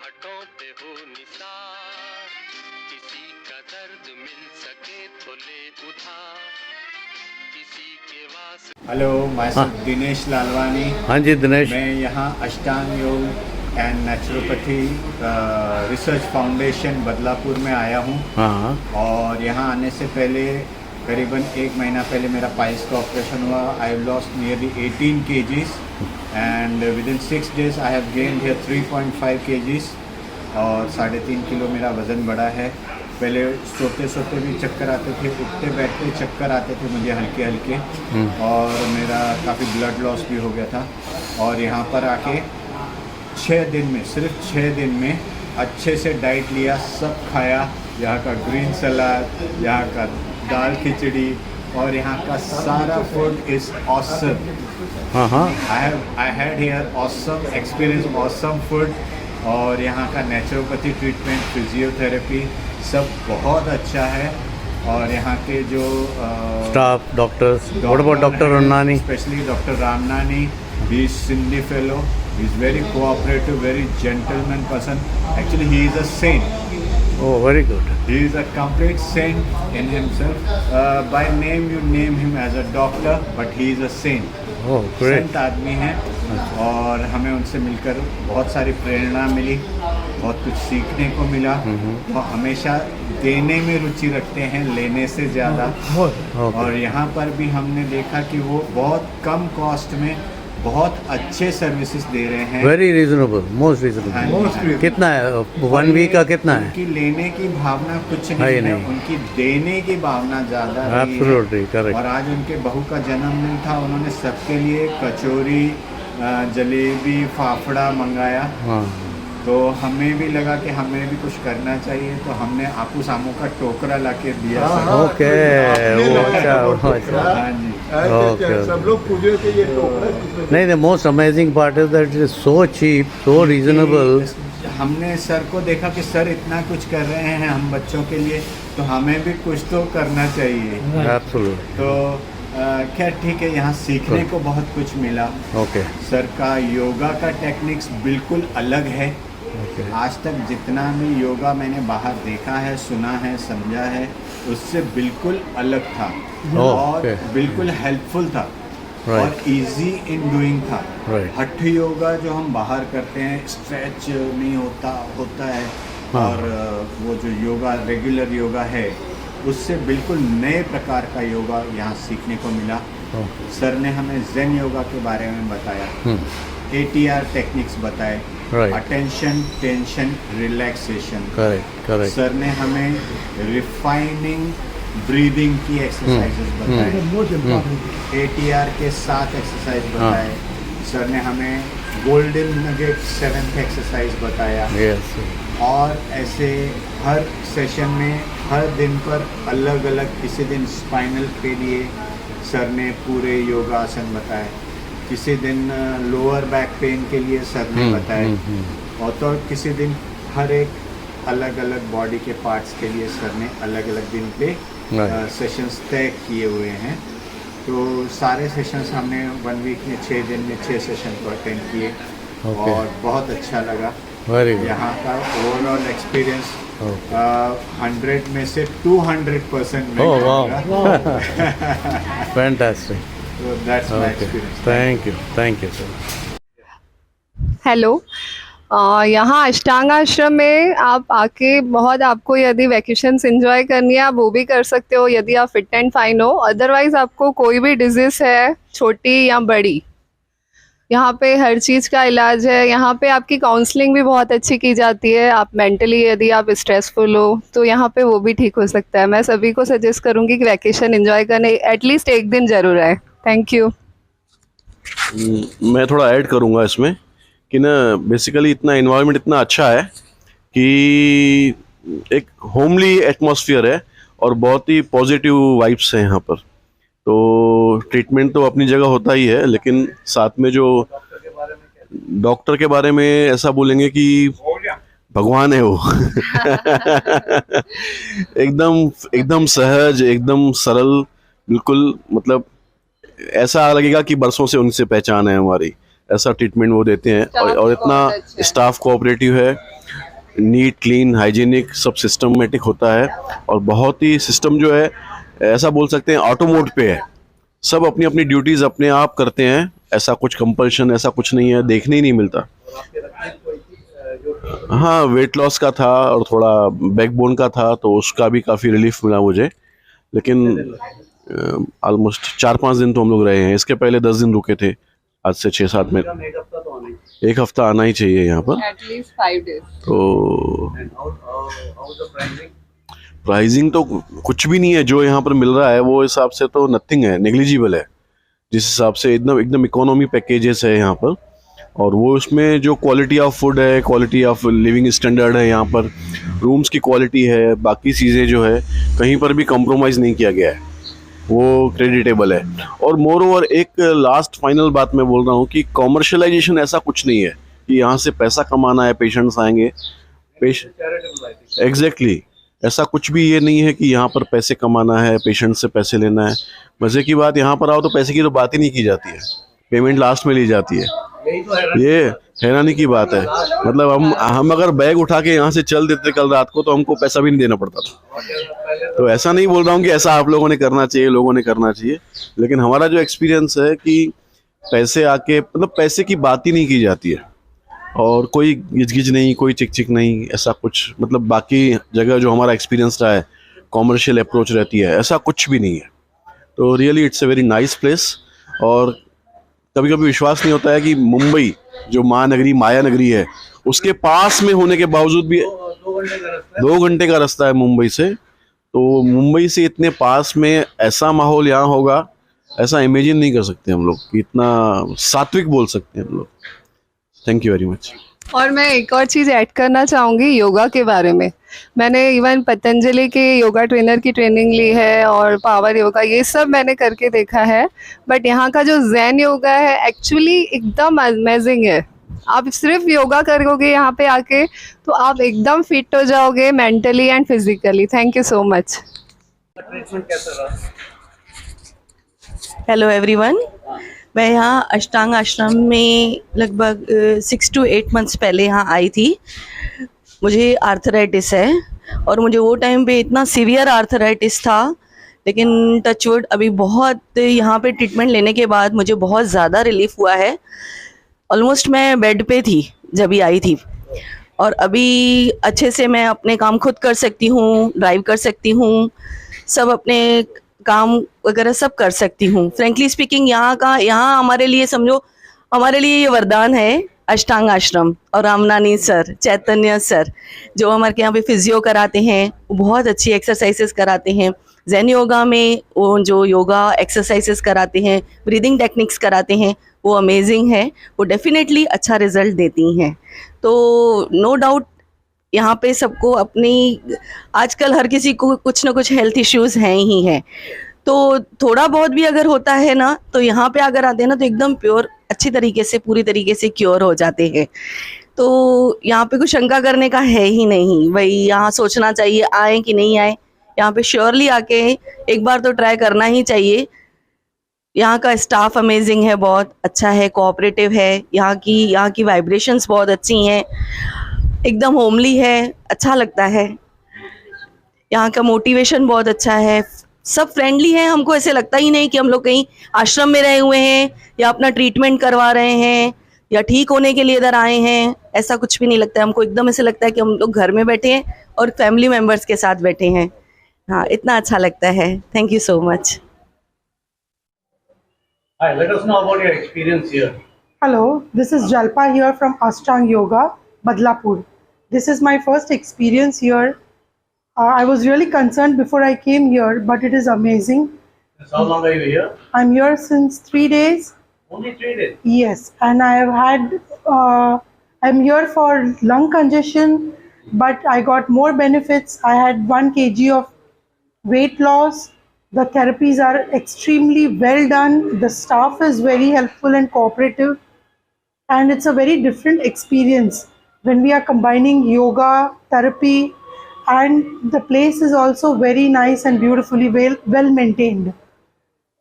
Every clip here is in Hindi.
बातों पे हो निसार, किसी का दर्द मिल सके तो ले उधार, किसी के वास्ते। Hello, my self Dinesh Lalwani. हाँ जी दिनेश। मैं यहाँ अष्टांग योग and naturopathy research foundation Badlapur में आया हूँ। हाँ और यहाँ आने से पहले करीबन 1 महीना पहले मेरा पाइल्स का ऑपरेशन हुआ। I have lost nearly 18 kgs and with in 6 days I have gained here 3.5 kgs और 3.5 किलो मेरा वज़न बढ़ा है। पहले सोते सोते भी चक्कर आते थे, उठते बैठते चक्कर आते थे मुझे हल्के हल्के, और मेरा काफ़ी ब्लड लॉस भी हो गया था। और यहाँ पर आके 6 दिन में, सिर्फ 6 दिन में अच्छे से डाइट लिया, सब खाया। यहाँ का ग्रीन सलाद, यहाँ का दाल खिचड़ी और यहाँ का सारा फूड इज़ ऑसम। हाँ I had here awesome experience, awesome food. और यहाँ का नेचुरोपैथी ट्रीटमेंट, फिजियोथेरेपी सब बहुत अच्छा है। और यहाँ के जो staff doctors, what about doctor Ramnani? Specially doctor Ramnani, he is Sindhi fellow, he is very cooperative, very gentleman person. Actually he is a saint. Oh, very good. He is a complete saint in himself. By name you name him as a doctor, but he is a saint. Oh, great. संत आदमी है और हमें उनसे मिलकर बहुत सारी प्रेरणा मिली, बहुत कुछ सीखने को मिला। वो हमेशा देने में रुचि रखते हैं, लेने से ज़्यादा। Okay. और यहाँ पर भी हमने देखा कि वो बहुत कम कॉस्ट में बहुत अच्छे सर्विसेज दे रहे हैं। Very reasonable, most reasonable. कितना है 1 वीक का, कितना है? उनकी लेने की भावना कुछ है नहीं ही है, नहीं। उनकी देने की भावना ज़्यादा रही है। Absolutely correct. और आज उनके बहू का जन्मदिन था, उन्होंने सबके लिए कचौरी, जलेबी, फाफड़ा मंगाया। हाँ तो हमें भी लगा कि हमें भी कुछ करना चाहिए, तो हमने आपू सामू का टोकरा ला के दिया। ओके, वो अच्छा। हाँ जी। Okay, सब लोग पूछे थे ये टोकरा। नहीं नहीं, most amazing part is that it is so cheap, so reasonable. हमने सर को देखा कि सर इतना कुछ कर रहे हैं हम बच्चों के लिए, तो हमें भी कुछ तो करना चाहिए। एब्सोल्युटली। तो खैर ठीक है, यहाँ सीखने को बहुत कुछ मिला। ओके सर का योगा का टेक्निक्स बिल्कुल अलग है। ओके। आज तक जितना भी योगा मैंने बाहर देखा है, सुना है, समझा है, उससे बिल्कुल अलग था। और okay. बिल्कुल हेल्पफुल था। Right. और इजी इन डूइंग था। Right. हठ योगा जो हम बाहर करते हैं, स्ट्रेच नहीं होता है। हाँ. और वो जो योगा, रेगुलर योगा है, उससे बिल्कुल नए प्रकार का योगा यहाँ सीखने को मिला। सर ने हमें ज़ेन योगा के बारे में बताया, ATR टेक्निक्स बताए, Right. Attention, tension, relaxation. Correct correct. Sir ने हमें रिफाइनिंग ब्रीदिंग की एक्सरसाइजेस बताए, ATR के 7 एक्सरसाइज बताए। सर ने हमें गोल्डन नगेट 7th एक्सरसाइज बताया। यस। और ऐसे हर सेशन में, हर दिन पर अलग अलग, किसी दिन स्पाइनल के लिए सर ने पूरे योगासन बताए, किसी दिन लोअर बैक पेन के लिए सर ने बताए, और तो किसी दिन हर एक अलग अलग बॉडी के पार्ट्स के लिए सर ने अलग अलग दिन पे सेशंस तय किए हुए हैं। तो सारे सेशंस हमने 1 वीक में 6 दिन में 6 सेशन को अटेंड किए। Okay. और बहुत अच्छा लगा। Very good. यहाँ का ओवरऑल एक्सपीरियंस 100 में से 200% मैं Oh, wow. कहूँगा। Fantastic. So that's my okay, experience. Thank you sir. Hello. यहाँ अष्टांग आश्रम में आप आके बहुत, आपको यदि वैकेशंस एंजॉय करनी है आप वो भी कर सकते हो, यदि आप फिट एंड फाइन हो। अदरवाइज आपको कोई भी डिजीज़ है, छोटी या बड़ी, यहाँ पे हर चीज़ का इलाज है। यहाँ पे आपकी काउंसलिंग भी बहुत अच्छी की जाती है। आप मेंटली यदि आप स्ट्रेसफुल हो तो यहाँ पे वो भी ठीक हो सकता है। मैं सभी को सजेस्ट करूँगी कि वैकेशन एंजॉय करने एटलीस्ट 1 दिन ज़रूर आए। Thank you. मैं थोड़ा ऐड करूँगा इसमें कि ना, बेसिकली इतना एनवायरनमेंट इतना अच्छा है कि एक होमली एटमॉस्फेयर है और बहुत ही पॉजिटिव वाइब्स हैं यहाँ पर। तो ट्रीटमेंट तो अपनी जगह होता ही है, लेकिन साथ में जो डॉक्टर के बारे में ऐसा बोलेंगे कि भगवान है वो। एकदम सहज, एकदम सरल, बिल्कुल मतलब ऐसा लगेगा कि बरसों से उनसे पहचान है हमारी, ऐसा ट्रीटमेंट वो देते हैं। Staff और भी इतना बहुत अच्छे हैं। स्टाफ कोऑपरेटिव है, नीट क्लीन हाइजीनिक सब सिस्टमेटिक होता है। और बहुत ही सिस्टम जो है ऐसा बोल सकते हैं ऑटो मोड पे है, सब अपनी अपनी ड्यूटीज अपने आप करते हैं, ऐसा कुछ कंपल्शन ऐसा कुछ नहीं है, देखने ही नहीं मिलता। हाँ, वेट लॉस का था और थोड़ा बैकबोन का था, तो उसका भी काफ़ी रिलीफ मिला मुझे। लेकिन ऑलमोस्ट 4-5 दिन तो हम लोग रहे हैं, इसके पहले 10 दिन रुके थे, आज से 6-7 में। एक हफ्ता आना ही चाहिए यहाँ पर। At least 5 days। तो प्राइसिंग तो कुछ भी नहीं है, जो यहाँ पर मिल रहा है वो हिसाब से तो नथिंग है, नेग्लिजिबल है। जिस हिसाब से एकदम एकदम इकोनॉमी पैकेजेस है यहाँ पर, और वो उसमें जो क्वालिटी ऑफ फूड है, क्वालिटी ऑफ लिविंग स्टैंडर्ड है यहाँ पर, रूम्स की क्वालिटी है, बाकी चीज़ें जो है कहीं पर भी कॉम्प्रोमाइज़ नहीं किया गया है, वो क्रेडिटेबल है। और मोर ओवर एक लास्ट फाइनल बात मैं बोल रहा हूँ कि कॉमर्शलाइजेशन ऐसा कुछ नहीं है कि यहाँ से पैसा कमाना है, पेशेंट्स आएंगे एग्जैक्टली ऐसा कुछ भी ये नहीं है कि यहाँ पर पैसे कमाना है, पेशेंट से पैसे लेना है। मज़े की बात, यहाँ पर आओ तो पैसे की तो बात ही नहीं की जाती है, पेमेंट लास्ट में ली जाती है। ये हैरानी की बात है। मतलब हम अगर बैग उठा के यहाँ से चल देते कल रात को तो हमको पैसा भी नहीं देना पड़ता था। तो ऐसा नहीं बोल रहा हूँ कि ऐसा आप लोगों ने करना चाहिए, लोगों ने करना चाहिए, लेकिन हमारा जो एक्सपीरियंस है कि पैसे आके मतलब पैसे की बात ही नहीं की जाती है, और कोई गिजगिज नहीं, कोई चिक चिक नहीं, ऐसा कुछ मतलब बाकी जगह जो हमारा एक्सपीरियंस रहा है कॉमर्शियल अप्रोच रहती है, ऐसा कुछ भी नहीं है। तो really it's a very nice place. और कभी कभी विश्वास नहीं होता है कि मुंबई जो महानगरी माया नगरी है उसके पास में होने के बावजूद भी 2 घंटे का रास्ता है मुंबई से, तो मुंबई से इतने पास में ऐसा माहौल यहाँ होगा, ऐसा इमेजिन नहीं कर सकते हम लोग कि इतना सात्विक बोल सकते हैं हम लोग। Thank you very much. और मैं एक और चीज़ ऐड करना चाहूँगी योगा के बारे में। मैंने इवन पतंजलि के योगा ट्रेनर की ट्रेनिंग ली है और पावर योगा, ये सब मैंने करके देखा है। बट यहाँ का जो ज़ैन योगा है एक्चुअली एकदम अमेजिंग है। आप सिर्फ योगा करोगे यहाँ पे आके तो आप एकदम फिट हो जाओगे mentally and physically. Thank you so much. Hello everyone, मैं यहाँ अष्टांग आश्रम में लगभग 6 to 8 months पहले यहाँ आई थी। मुझे आर्थराइटिस है और मुझे वो टाइम पे इतना सीवियर आर्थराइटिस था, लेकिन टचवुड अभी बहुत यहाँ पे ट्रीटमेंट लेने के बाद मुझे बहुत ज़्यादा रिलीफ हुआ है। ऑलमोस्ट मैं बेड पे थी जब भी आई थी, और अभी अच्छे से मैं अपने काम खुद कर सकती हूँ, ड्राइव कर सकती हूँ, सब अपने काम वगैरह सब कर सकती हूँ। फ्रेंकली स्पीकिंग यहाँ हमारे लिए समझो, हमारे लिए ये वरदान है अष्टांग आश्रम और रामनानी सर, चैतन्य सर जो हमारे यहाँ पे फिजियो कराते हैं, वो बहुत अच्छी एक्सरसाइजेस कराते हैं। ज़ेन योगा में वो जो योगा एक्सरसाइजेस कराते हैं, ब्रीदिंग टेक्निक्स कराते हैं, वो अमेजिंग है, वो डेफिनेटली अच्छा रिजल्ट देती हैं। तो नो डाउट यहाँ पे सबको अपनी, आजकल हर किसी को कुछ ना कुछ हेल्थ इश्यूज हैं ही हैं, तो थोड़ा बहुत भी अगर होता है ना तो यहाँ पे अगर आते हैं ना तो एकदम प्योर अच्छी तरीके से पूरी तरीके से क्योर हो जाते हैं। तो यहाँ पे कुछ शंका करने का है ही नहीं, वही यहाँ सोचना चाहिए आए कि नहीं आए। यहाँ पे श्योरली आके एक बार तो ट्राई करना ही चाहिए। यहाँ का स्टाफ अमेजिंग है, बहुत अच्छा है, कोऑपरेटिव है, यहाँ की वाइब्रेशंस बहुत अच्छी हैं, एकदम होमली है, अच्छा लगता है। यहाँ का मोटिवेशन बहुत अच्छा है, सब फ्रेंडली है। हमको ऐसे लगता ही नहीं कि हम लोग कहीं आश्रम में रहे हुए हैं या अपना ट्रीटमेंट करवा रहे हैं या ठीक होने के लिए इधर आए हैं, ऐसा कुछ भी नहीं लगता है हमको। एकदम ऐसे लगता है कि हम लोग घर में बैठे हैं और फैमिली मेम्बर्स के साथ बैठे हैं। हाँ, इतना अच्छा लगता है। Thank you so much. Hi, let us know about your experience here. Hello, this is Jalpa here from Ashtang Yoga, Badlapur. This is my first experience here. I was really concerned before I came here, but it is amazing. How long are you here? I'm here since 3 days. Only 3 days. Yes, and I have had, I'm here for lung congestion, but I got more benefits. I had 1 kg of weight loss. The therapies are extremely well done. The staff is very helpful and cooperative. And it's a very different experience when we are combining yoga, therapy, and the place is also very nice and beautifully well maintained.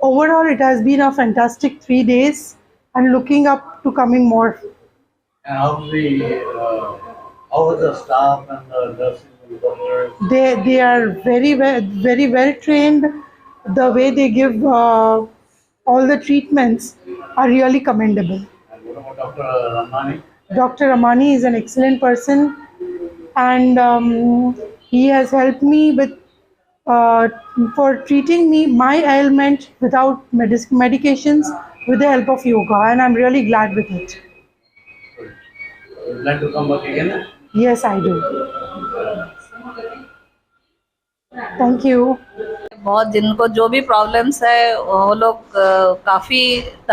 Overall, it has been a fantastic 3 days, and looking up to coming more. And how was the staff and the nurses and doctors? They are very well trained. The way they give all the treatments are really commendable. And what about Dr. Ramani? Dr. Ramani is an excellent person, and he has helped me with for treating my ailment without medications with the help of yoga, and I'm really glad with it. Would you like to come back again? Yes, I do. Thank you. बहुत जिनको जो भी प्रॉब्लम्स है वो लोग काफ़ी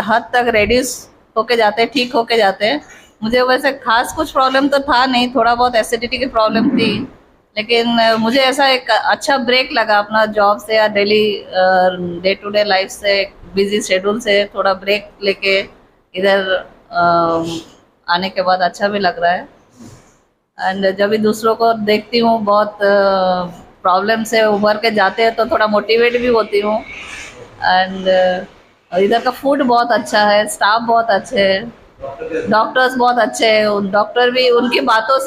हद तक रेड्यूस होके जाते हैं, ठीक होके जाते हैं। मुझे वैसे खास कुछ प्रॉब्लम तो था नहीं, थोड़ा बहुत एसिडिटी की प्रॉब्लम थी, लेकिन मुझे ऐसा एक अच्छा ब्रेक लगा अपना जॉब से या daily day to day life से, बिजी शेड्यूल से थोड़ा ब्रेक लेके इधर आने के बाद अच्छा भी लग रहा है। एंड जब भी दूसरों को देखती हूँ बहुत प्रॉब्लम से उभर के जाते हैं तो थोड़ा मोटिवेट भी होती हूँ। एंड इधर का फूड बहुत अच्छा है, स्टाफ बहुत अच्छे हैं, डॉक्टर्स बहुत अच्छे हैं। डॉक्टर भी उनकी बातों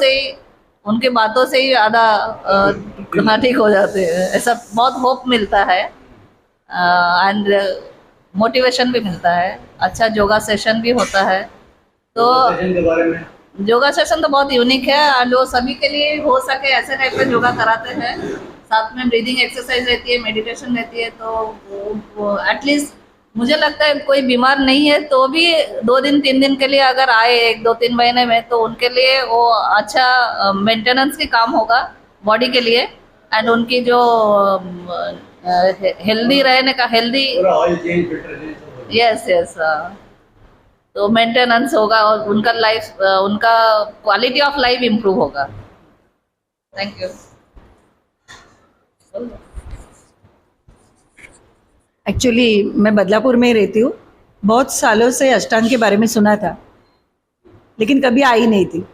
से ही आधा हाँ ठीक हो जाते हैं, ऐसा बहुत होप मिलता है एंड मोटिवेशन भी मिलता है। अच्छा योगा सेशन भी होता है, तो योगा सेशन तो बहुत यूनिक है और जो सभी के लिए हो सके ऐसे टाइप का योगा कराते हैं। साथ में ब्रीदिंग एक्सरसाइज रहती है, मेडिटेशन रहती है, तो एटलीस्ट मुझे लगता है कोई बीमार नहीं है तो भी 2 दिन 3 दिन के लिए अगर आए 1-2-3 महीने में तो उनके लिए वो अच्छा मेंटेनेंस की काम होगा बॉडी के लिए, एंड उनकी जो हेल्दी रहने का यस तो मेंटेनेंस होगा और उनका लाइफ उनका क्वालिटी ऑफ लाइफ इम्प्रूव होगा। Thank you. एक्चुअली मैं बदलापुर में ही रहती हूँ। बहुत सालों से अष्टांग के बारे में सुना था लेकिन कभी आई नहीं थी।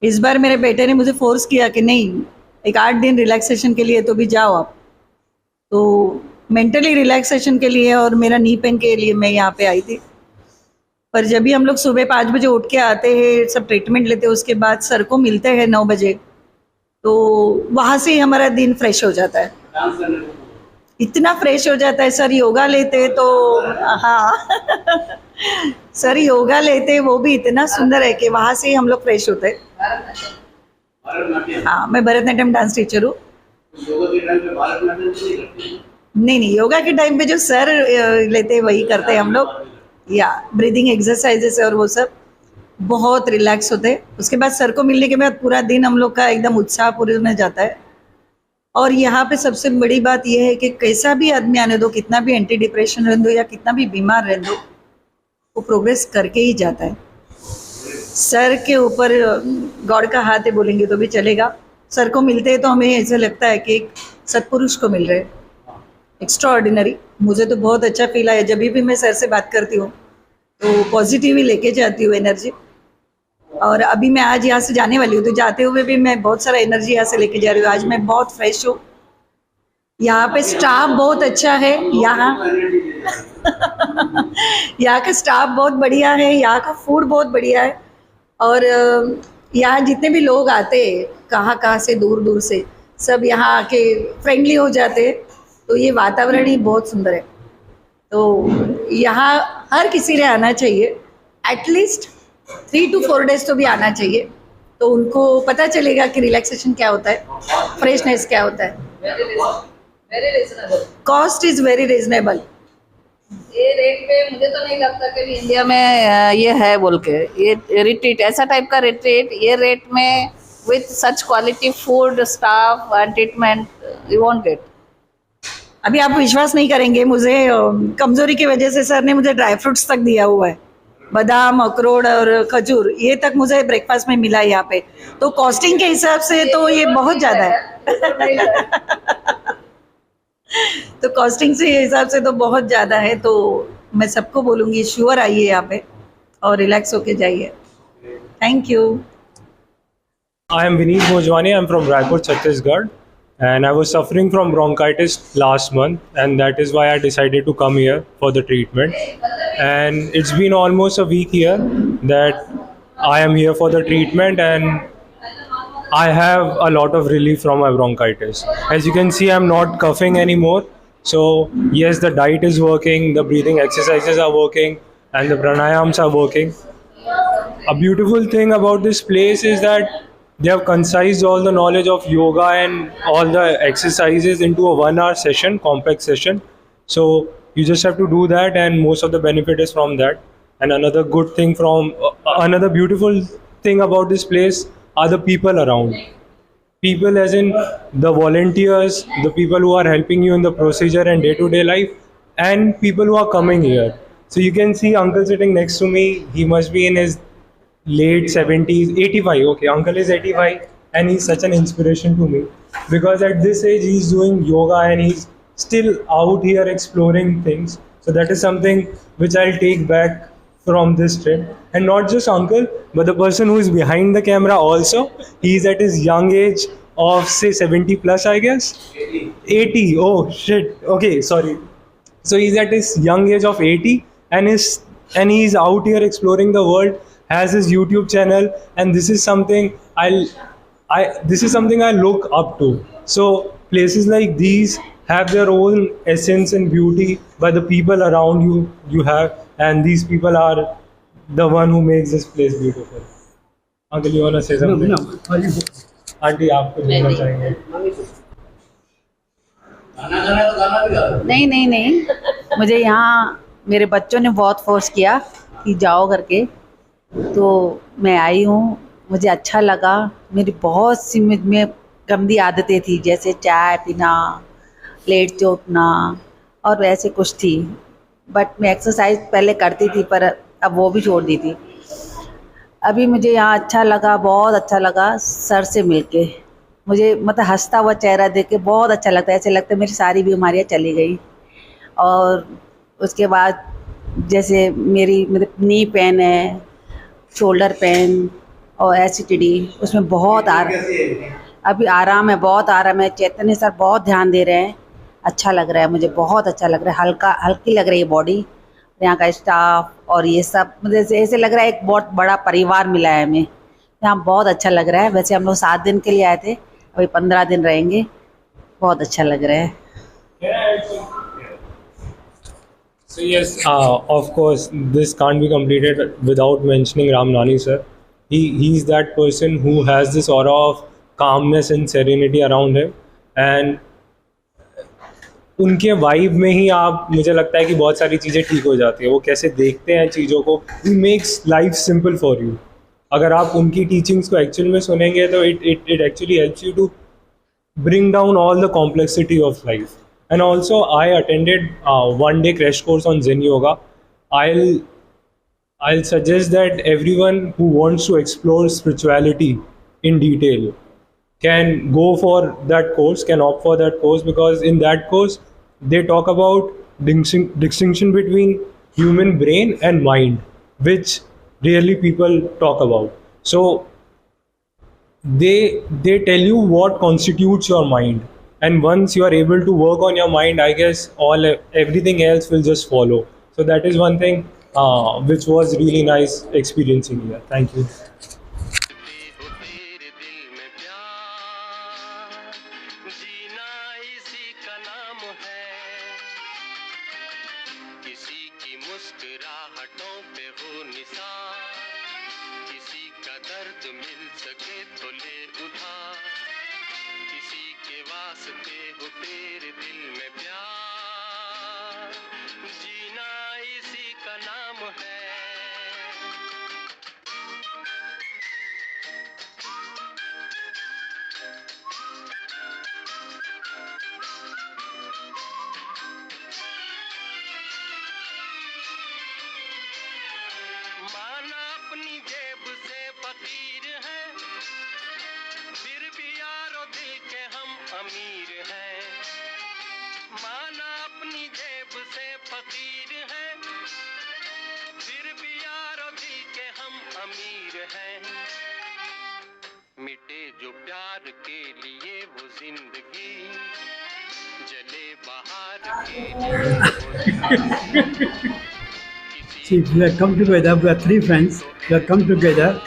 इस बार मेरे बेटे ने मुझे फोर्स किया कि नहीं, एक 8 दिन रिलैक्सेशन के लिए तो भी जाओ आप। तो मेंटली रिलैक्सेशन के लिए और मेरा नी पेन के लिए मैं यहाँ पे आई थी। पर जब भी हम लोग सुबह 5 बजे उठ के आते हैं, सब ट्रीटमेंट लेते हैं, उसके बाद सर को मिलते हैं 9 बजे, तो वहाँ से ही हमारा दिन फ्रेश हो जाता है, इतना फ्रेश हो जाता है। सर योगा लेते तो हाँ सर योगा लेते वो भी इतना सुंदर है कि वहाँ से ही हम लोग फ्रेश होते हैं। हाँ, मैं भरतनाट्यम डांस टीचर हूँ। नहीं, योगा के टाइम पे जो सर लेते वही करते हैं हम लोग, या ब्रीदिंग एक्सरसाइजेस और वो सब बहुत रिलैक्स होते हैं। उसके बाद सर को मिलने के बाद पूरा दिन हम लोग का एकदम उत्साह पूरे में जाता है। और यहाँ पे सबसे बड़ी बात यह है कि कैसा भी आदमी आने दो, कितना भी एंटी डिप्रेशन रहने दो या कितना भी बीमार रहने दो, वो प्रोग्रेस करके ही जाता है। सर के ऊपर गॉड का हाथ है बोलेंगे तो भी चलेगा। सर को मिलते हैं तो हमें ऐसा लगता है कि एक सत्पुरुष को मिल रहे हैं, एक्स्ट्रा ऑर्डिनरी। मुझे तो बहुत अच्छा फील आया जब भी मैं सर से बात करती हूँ तो पॉजिटिव ही लेके जाती हूँ एनर्जी। और अभी मैं आज यहाँ से जाने वाली हूँ तो जाते हुए भी मैं बहुत सारा एनर्जी यहाँ से लेके जा रही हूँ। आज मैं बहुत फ्रेश हूँ। यहाँ पे स्टाफ बहुत अच्छा है, यहाँ का स्टाफ बहुत बढ़िया है, यहाँ का फूड बहुत बढ़िया है। और यहाँ जितने भी लोग आते हैं कहाँ से दूर दूर से, सब यहाँ आके फ्रेंडली हो जाते हैं। तो ये वातावरण ही बहुत सुंदर है। तो यहाँ हर किसी ने आना चाहिए, एटलीस्ट 3 to 4 days तो भी आना चाहिए। तो उनको पता चलेगा कि रिलैक्सेशन क्या होता है, फ्रेशनेस क्या होता है। Very reasonable, cost is very reasonable. ये रेट पे मुझे तो नहीं लगता कि इंडिया में ये है बोल के। ये रिट्रीट ऐसा टाइप का रिट्रीट ये रेट में with such quality food, staff and treatment you won't get. अभी आप विश्वास नहीं करेंगे, मुझे कमजोरी की वजह से सर ने मुझे ड्राई फ्रूट्स तक दिया हुआ है, बादाम, अखरोट और खजूर, ये तक मुझे ब्रेकफास्ट में मिला है यहाँ पे। तो कॉस्टिंग के हिसाब से तो ये बहुत ज़्यादा है तो कॉस्टिंग से हिसाब से तो बहुत ज़्यादा है। तो मैं सबको बोलूँगी श्योर आइए यहाँ पे और रिलैक्स होके जाइए। Thank you. I am Vineet Bhojwani. I am from Raipur, Chhattisgarh. and I was suffering from bronchitis last month, and that is why I decided to come here for the treatment. And it's been almost a week here that I am here for the treatment, and I have a lot of relief from my bronchitis. As you can see, I'm not coughing anymore. So yes, the diet is working, the breathing exercises are working, and the pranayams are working. A beautiful thing about this place is that they have concised all the knowledge of yoga and all the exercises into a 1 hour session, complex session. So you just have to do that, and most of the benefit is from that. And another good thing another beautiful thing about this place are the people around. People as in the volunteers, the people who are helping you in the procedure and day-to-day life, and people who are coming here. So you can see uncle sitting next to me. He must be in his late 70s, 85. Okay, uncle is 85, and he's such an inspiration to me because at this age he's doing yoga and he's still out here exploring things. So that is something which I'll take back from this trip. And not just uncle, but the person who is behind the camera also. He's at his young age of say 70 plus, I guess. 80. Oh shit. Okay, sorry. So he's at his young age of 80, and he's out here exploring the world, has his YouTube channel, and this is something I look up to. So places like these have their own essence and beauty by the people around you have, and these people are the one who makes this place beautiful. Uncle, you wanna say something? No. Auntie, आप कुछ बोलना चाहेंगे? नहीं, मुझे यहाँ मेरे बच्चों ने बहुत फोर्स किया कि जाओ करके, तो मैं आई हूँ। मुझे अच्छा लगा। मेरी बहुत सी में गंदी आदतें थी, जैसे चाय पीना, लेट से उठना और वैसे कुछ थी, बट मैं एक्सरसाइज पहले करती थी पर अब वो भी छोड़ दी थी। अभी मुझे यहाँ अच्छा लगा, बहुत अच्छा लगा सर से मिलके। मुझे मतलब हंसता हुआ चेहरा देख के बहुत अच्छा लगता है, ऐसे लगता है मेरी सारी बीमारियाँ चली गई। और उसके बाद जैसे मेरी मतलब नी पेन है, शोल्डर पेन और एसिडिटी, उसमें बहुत अभी आराम है, बहुत आराम है। चैतन्य सर बहुत ध्यान दे रहे हैं, अच्छा लग रहा है मुझे, बहुत अच्छा लग रहा है। हल्की लग रही है बॉडी, यहाँ का स्टाफ और ये सब, मुझे ऐसे लग रहा है एक बहुत बड़ा परिवार मिला है हमें। यहाँ बहुत अच्छा लग रहा है। वैसे हम लोग 7 दिन के लिए आए थे, अभी 15 दिन रहेंगे। बहुत अच्छा लग रहा है। So yes, of course, this can't be completed without mentioning Ramnani sir. He's that person who has this aura of calmness and serenity around him, and उनके वाइब में ही मुझे लगता है कि बहुत सारी चीज़ें ठीक हो जाती है। वो कैसे देखते हैं चीज़ों को, he makes life simple for you. अगर आप उनकी टीचिंग्स को एक्चुअल में सुनेंगे तो it actually helps you to bring down all the complexity of life. And also I attended a 1-day crash course on Zen Yoga. I'll suggest that everyone who wants to explore spirituality in detail can go for that course, can opt for that course, because in that course they talk about distinction between human brain and mind, which rarely people talk about. So they tell you what constitutes your mind, and once you are able to work on your mind, I guess everything else will just follow. So that is one thing which was really nice experiencing here. Thank you. मिटे जो प्यार के लिए वो जिंदगी, जले बहार के लिए See, we have come together. We are three friends. We have come together,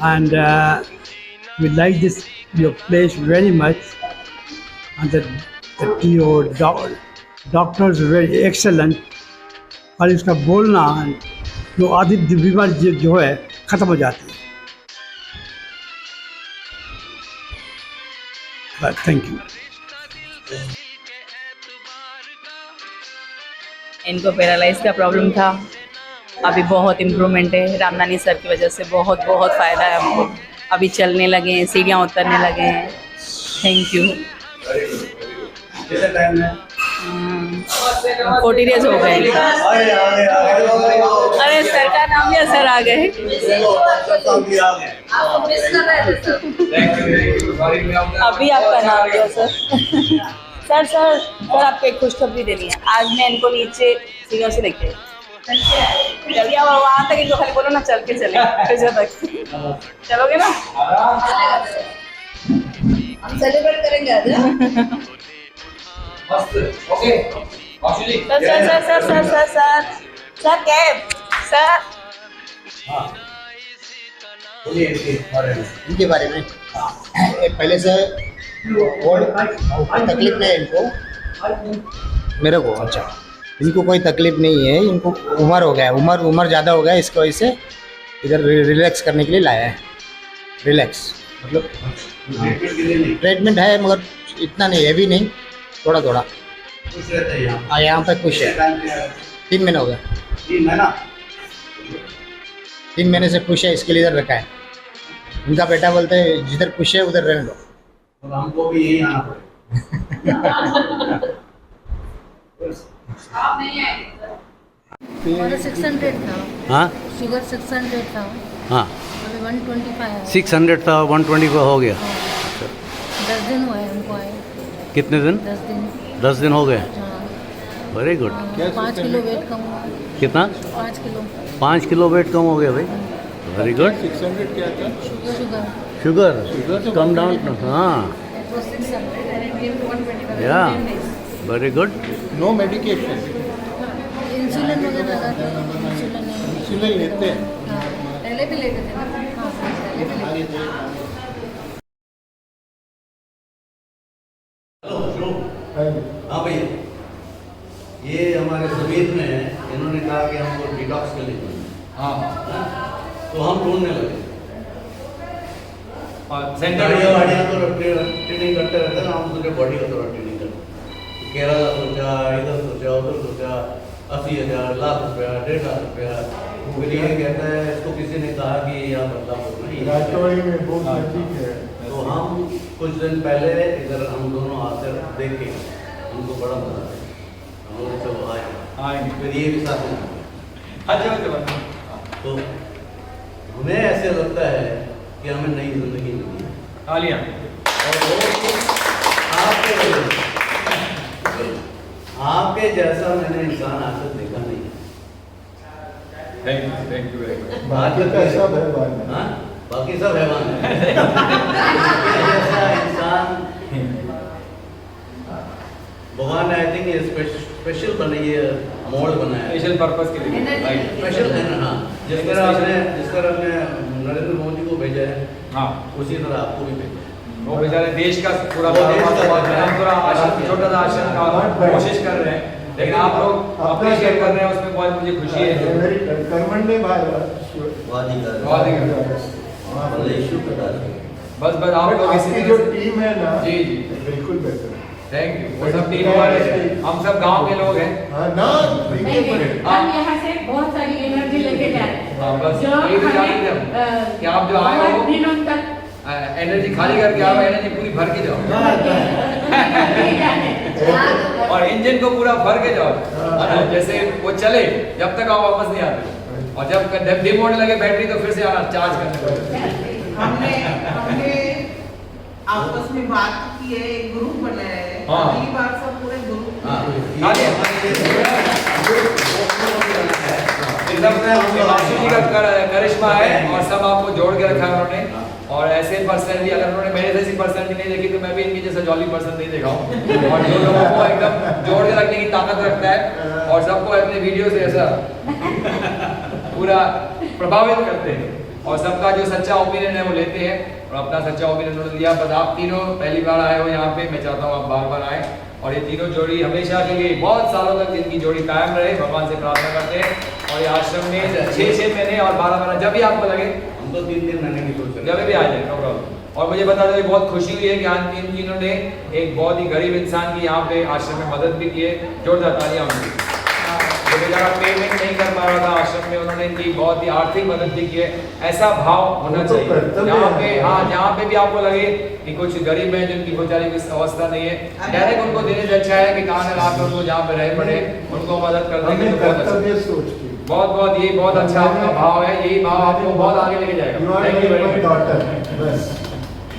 and we like your place very much. And your doctors are very excellent. और इसका बोलना जो आदि बीमारी जो है खत्म हो जाती है. But thank you. इनको पैरालाइज का प्रॉब्लम था, अभी बहुत इम्प्रूवमेंट है. रामनानी सर की वजह से बहुत बहुत फ़ायदा है हमको. अभी चलने लगे हैं, सीढ़ियाँ उतरने लगे हैं. Thank you. 40 डेज हो गए. अरे सर का नाम लिया, सर आ गए. अभी आपका नाम लिया सर. सर सर सर आपको एक खुशखबरी देनी है. आज मैं इनको नीचे सीढ़ियों से लेके जल्दी आओ. वहाँ तक इनको खाली बोलो ना, चल के चले तक. चलोगे ना? हम सेलिब्रेट करेंगे आज. Okay. Sir sir sir sir sir sir sir sir cab sir. इनके बारे में पहले से तकलीफ नहीं है इनको, मेरे को. अच्छा, इनको कोई तकलीफ नहीं है. इनको उम्र हो गया है, उम्र ज़्यादा हो गया है. इसकी वजह से इधर रिलैक्स करने के लिए लाया है. रिलैक्स मतलब ट्रीटमेंट है, मगर इतना नहीं, हैवी नहीं, थोड़ा थोड़ा. हाँ, यहाँ पे खुश है. 3 महीने हो गए. 3 महीने से खुश है, इसके लिए इधर रखा है. उनका बेटा बोलते हैं जिधर खुश है उधर रहने दो. हमको भी यही आना पड़ेगा. हमारा 600 था. हाँ, शुगर 600 था. हाँ, अभी 125 है. 600 था, 125 हो गया. 10 दिन हुआ है हमको आए. कितने दिन? 10 दिन. 10 दिन हो गए. हाँ. Very good. 5 किलो वेट कम हुआ. कितना? 5 किलो. 5 किलो वेट कम हो गया भाई. Very good. 600 क्या था? शुगर. Sugar come down. हाँ, yeah very good. No medication. Insulin वगैरह लगाते हैं. इंसुलिन लेते हैं. हाँ, पहले भी लेते थे. हाँ, पहले भी लेते थे. हाँ भैया, ये हमारे सुमीत में है. इन्होंने कहा कि हमको डिटॉक्स क्लिनिक में. हाँ, तो हम ढूंढने लगे. सेंटर तो ट्रेनिंग करते रहते हैं. हम दूसरे बॉडी का थोड़ा ट्रेनिंग करते. केरला सोचा, इधर सोचा, उधर सोचा. 80,000, लाख रुपया, 1.5 लाख रुपया. फिर ये कहता है, इसको किसी ने कहा कि यहाँ बदलापुर नहीं. तो हम कुछ दिन पहले इधर हम दोनों आकर देखे, हमको बड़ा मजा आया. हम लोग सब आए, फिर ये भी साथ में. तो हमें ऐसे लगता है कि हमें नई जिंदगी मिली है. तालियां. और वो आपके जैसा मैंने इंसान आज तक देखा नहीं. Thank you very much. बाकी सब हैवान है. ऐसा इंसान भगवान ने आई थिंक ये स्पेशल बनाई है, मोल्ड बनाया है स्पेशल पर्पस के लिए. स्पेशल है ना. हाँ, जिस तरह आपने नरेंद्र मोदी को भेजा है, हाँ, उसी तरह आपको भी भेजा है. वो बेचारे देश का पूरा छोटा सा आश्रम का कोशिश कर रहे हैं, लेकिन आप लोग अप्रिशिएट कर रहे हैं, उसमें बहुत मुझे खुशी है. बस आप लोग इसकी जो टीम है ना, जी जी बिल्कुल बेहतर. Thank you. वो सब टीम वाले, हम सब गांव के लोग हैं. हम यहाँ से बहुत सारी एनर्जी लेके जा रहे हैं. हाँ, बस यही तो जानते हैं कि आप जो आए हो दिनों तक एनर्जी खाली करके आओ, एनर्जी पूरी भर के जाओ. और इंजन को पूरा भर के जाओ. जैसे वो चले जब तक आप वापस नहीं आते, और जब डिम होने लगे बैटरी तो फिर से आना चार्ज करने. हमने आपस में बात की है, एक ग्रुप बनाया है. अगली बार सब पूरे ग्रुप. जी का करिश्मा है, और सब आपको जोड़ के रखा है उन्होंने. और ऐसे पर्सनैलिटी अगर उन्होंने मेरे जैसी पर्सनैलिटी नहीं देखी तो मैं भी इनकी जैसा जॉली पर्सन नहीं देखा हूँ। और जो लोगों को एकदम जोड़ के रखने की ताकत रखता है और सबको अपने वीडियो से ऐसा पूरा प्रभावित करते हैं और सबका जो सच्चा ओपिनियन है वो लेते हैं और अपना सच्चा ओपिनियन उन्होंने लिया। बस आप तीनों पहली बार आए हो यहाँ पे, मैं चाहता हूँ आप बार बार आए और ये तीनों जोड़ी हमेशा के लिए बहुत सालों तक इनकी जोड़ी कायम रहे, भगवान से प्रार्थना करते हैं। और ये आश्रम में 6 महीने और 12 महीने जब भी आपको लगे, हम तो 3 महीने की सोच जब भी आ जाए, नो प्रॉब्लम। और मुझे बता दो बहुत खुशी हुई है कि आज इन तीनों ने एक बहुत ही गरीब इंसान की यहाँ पे आश्रम में मदद भी की है। जोरदार तालियां उनकी। जो बेचारा पेमेंट नहीं कर पा रहा था आश्रम में, उन्होंने इनकी बहुत ही आर्थिक मदद भी की है। ऐसा भाव होना चाहिए यहाँ पे। हाँ, जहाँ पे भी आपको लगे कि कुछ गरीब है जिनकी बेचारी की अवस्था नहीं है, डायरेक्ट उनको देने से अच्छा है कि कहाँ न लाके उनको जहाँ पे रह पड़े उनको मदद कर देंगे तो बहुत अच्छा। बहुत ये बहुत अच्छा आपका भाव है, यही भाव आपको बहुत आगे लेके जाएगा। Thank you very much.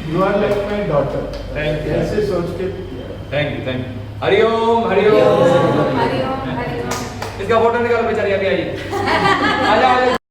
You are like my daughter. Thank you. ऐसे सोच के थैंक यू हरिओम हरिओम। इसका फोटो निकालो बेचारी, अभी आइए। आ जाओ।